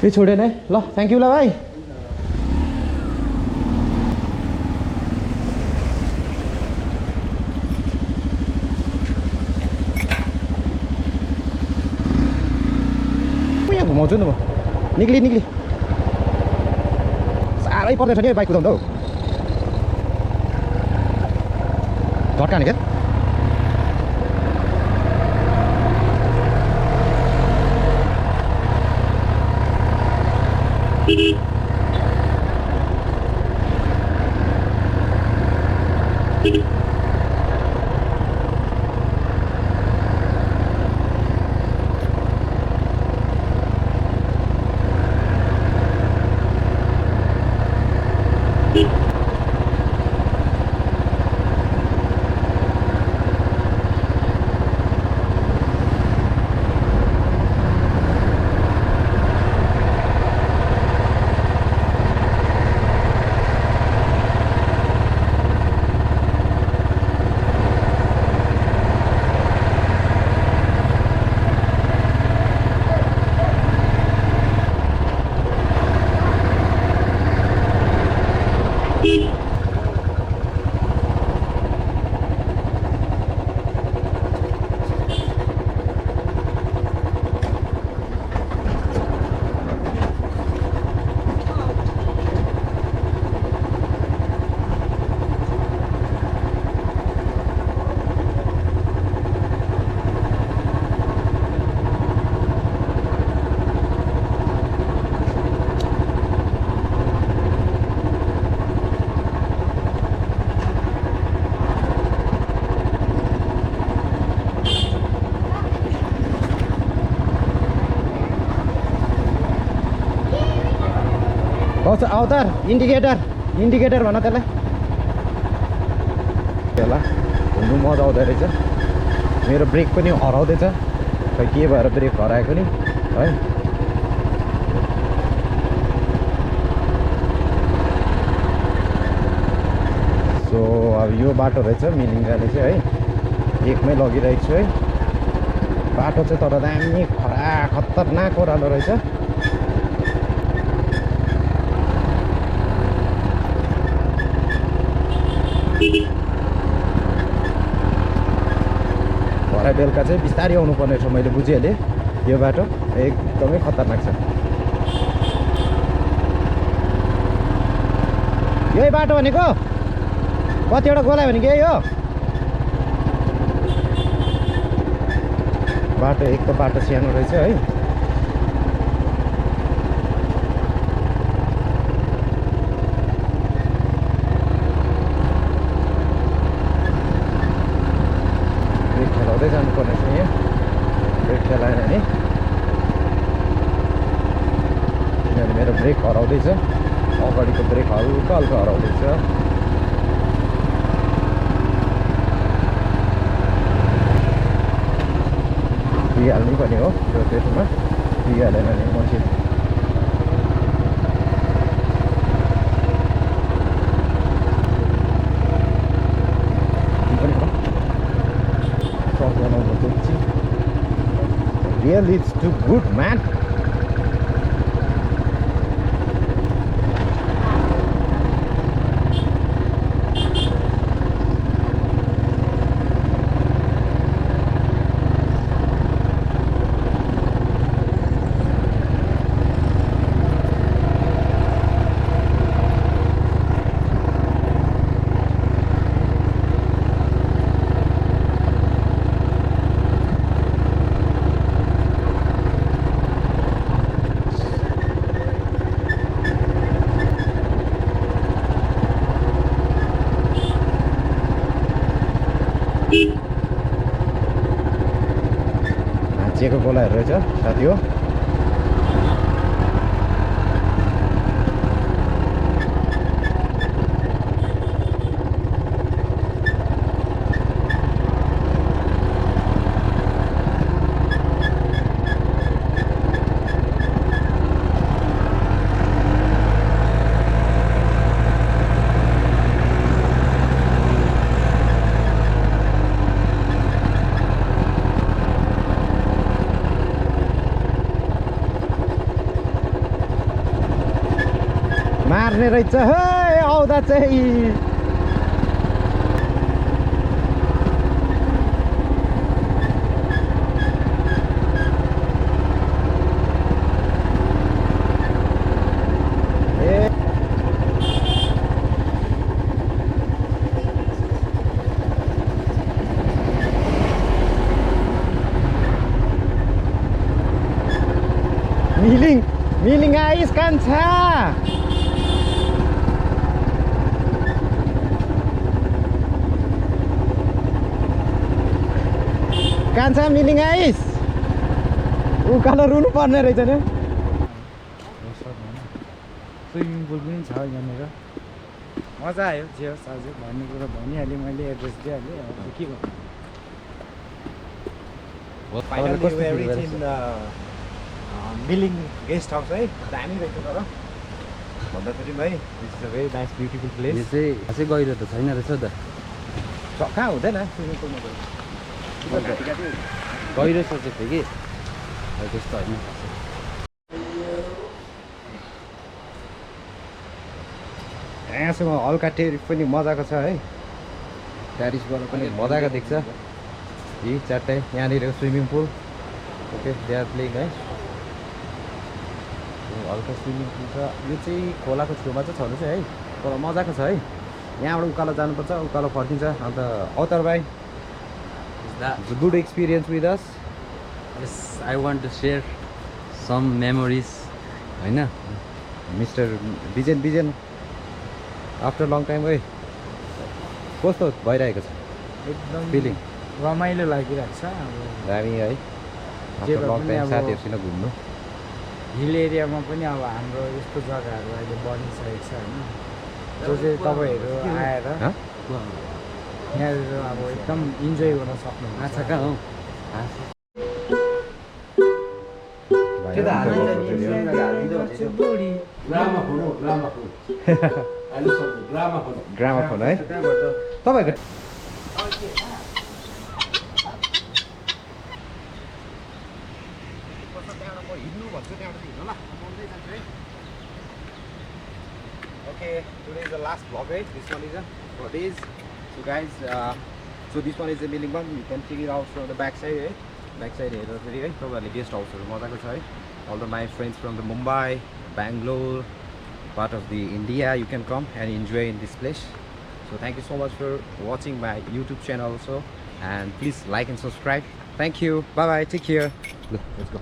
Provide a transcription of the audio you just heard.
केही छोडेन है ल थ्याङ्क यू ल भाइ यहाँ घुमाउँछु नि म निक्ली साह्रै पर्दैछ नि बाइक कुदाउँदा हौ झट्का नि क्या अवतार इन्डिकेटर भन त्यसलाई होला घुम्नु मजा आउँदो रहेछ मेरो ब्रेक पनि हराउँदैछ खै के भएर ब्रेक हराएको नि है सो अब यो बाटो रहेछ मिलिङ जाने चाहिँ है एकमै लगिरहेको छु है बाटो चाहिँ तर दामी खतरनाक ओह्रालो रहेछ भरे बेलुका चाहिँ बिस्तारै आउनु पर्ने छ मैले बुझिहालेँ यो बाटो एकदमै खतरनाक छ यही बाटो भनेको कतिवटा गोला भनेको यही हो बाटो एक त बाटो सानो रहेछ है जानुपर्ने छ यहाँ ब्रेक खेलाएन नि किनभने मेरो ब्रेक हराउँदैछ अगाडिको ब्रेक हल्का हराउँदैछ दिइहाल्नै पर्ने हो त्यो त्यसमा दिइहालेन नि मान्छे Really, it's too good, man. भाँचिएको गोलाहरू रहेछ साथी हो पर्ने रहेछ हे आउँदा चाहिँ Miling guys kansa. Kansa miling guys. Ukaलो रुनु पर्ने रहेछ नि स्विमिङ पुल पनि छ यहाँनिर मजा आयो जे होस् आज भन्ने कुरा भनिहालेँ मैले एड्रेस दिइहालेँ अब के गर्नु Finally we reached in Miling guest house है दामी रहेछ तर भन्दाखेरि भाइ this is a very nice beautiful place यो चाहिँ खासै गहिरो त छैन रहेछ त कहाँ हुँदैन स्विमिङ पुलमा गहिरो सोचेको थिएँ कि त्यस्तो होइन यहाँसँग हल्का टेरिफ पनि मजाको छ है ट्यारिसबाट पनि मजाको देख्छ यी चारवटै यहाँनिर swimming pool okay they are playing है हल्का स्विमिङ पुल छ यो चाहिँ खोलाको छेउमा चाहिँ छनु चाहिँ है तर मजाको छ है यहाँबाट उकालो जानुपर्छ उकालो फर्किन्छ अन्त अवतार भाइ it's a good experience with us yes I want to share some memories होइन mister Bijen after long time है कस्तो भइरहेको छ एकदम फिलिङ रमाइलो लागिरहेको छ अब दामी है आफ्टर लङ टाइम साथीहरूसँग घुम्नु हिल एरियामा पनि अब हाम्रो यस्तो जग्गाहरू अहिले बनिसकेको छ होइन जो चाहिँ तपाईँहरू आएर यहाँनिर अब एकदम इन्जोय गर्न सक्नुहुन्छ आछा कहाँ हो ग्रामाफोन है तपाईँको Okay, today is the last vlog, right? This one is for days. So guys, so this one is the Miling one. You can check it out from the back side, right? Back side here, right? So the guest house, all my friends from the Mumbai, Bangalore, part of the India, you can come and enjoy in this place. So thank you so much for watching my YouTube channel also, and please like and subscribe. Thank you. Bye bye. Take care. Let's go.